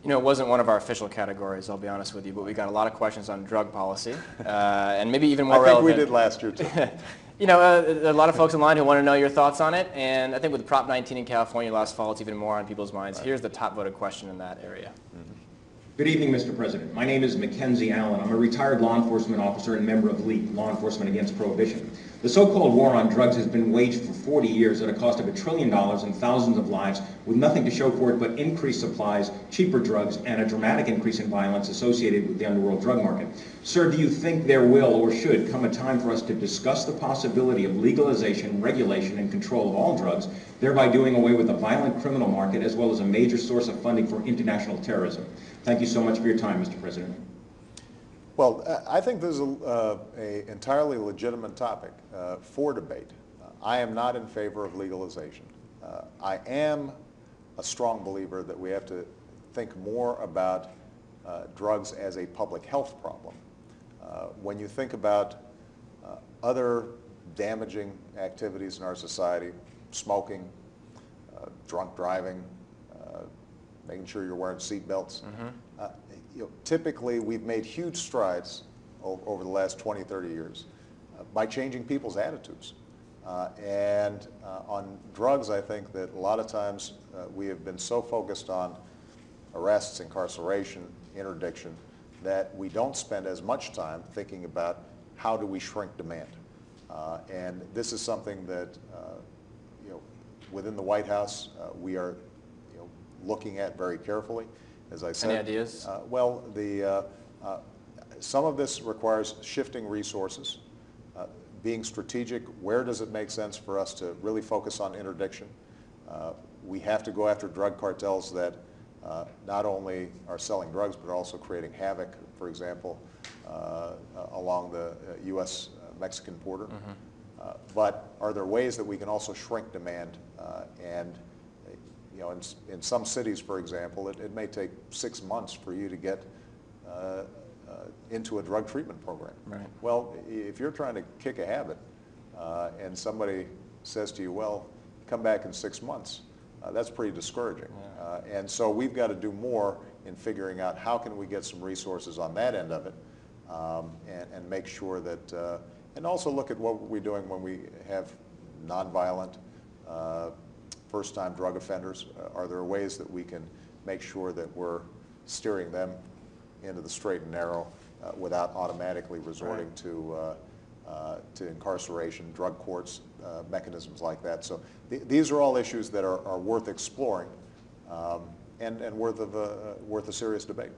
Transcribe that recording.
You know, it wasn't one of our official categories, I'll be honest with you, but we got a lot of questions on drug policy, and maybe even more relevant. I think we did last year, too. You know, there are a lot of folks online who want to know your thoughts on it, and I think with Prop 19 in California last fall, it's even more on people's minds. Here's the top voted question in that area. Good evening, Mr. President. My name is MacKenzie Allen. I'm a retired law enforcement officer and member of LEAP, Law Enforcement Against Prohibition. The so-called war on drugs has been waged for 40 years at a cost of $1 trillion and thousands of lives, with nothing to show for it but increased supplies, cheaper drugs, and a dramatic increase in violence associated with the underworld drug market. Sir, do you think there will or should come a time for us to discuss the possibility of legalization, regulation, and control of all drugs, thereby doing away with the violent criminal market as well as a major source of funding for international terrorism? Thank you so much for your time, Mr. President. Well, I think this is an entirely legitimate topic for debate. I am not in favor of legalization. I am a strong believer that we have to think more about drugs as a public health problem. When you think about other damaging activities in our society, smoking, drunk driving, making sure you're wearing seat belts. Typically, we've made huge strides over the last 20, 30 years by changing people's attitudes. And on drugs, I think that a lot of times we have been so focused on arrests, incarceration, interdiction, that we don't spend as much time thinking about how do we shrink demand. And this is something that within the White House we are looking at very carefully. As I said, any ideas? Well, some of this requires shifting resources, being strategic. Where does it make sense for us to really focus on interdiction? We have to go after drug cartels that not only are selling drugs but are also creating havoc, for example, along the U.S.-Mexican border. But are there ways that we can also shrink demand and in some cities, for example, it may take 6 months for you to get into a drug treatment program. Right. Well, if you're trying to kick a habit and somebody says to you, well, come back in 6 months, that's pretty discouraging. Yeah. And so we've got to do more in figuring out how can we get some resources on that end of it and make sure that, and also look at what we're doing when we have nonviolent first-time drug offenders. Are there ways that we can make sure that we're steering them into the straight and narrow without automatically resorting to incarceration, drug courts, mechanisms like that? So these are all issues that are worth exploring and worth a serious debate.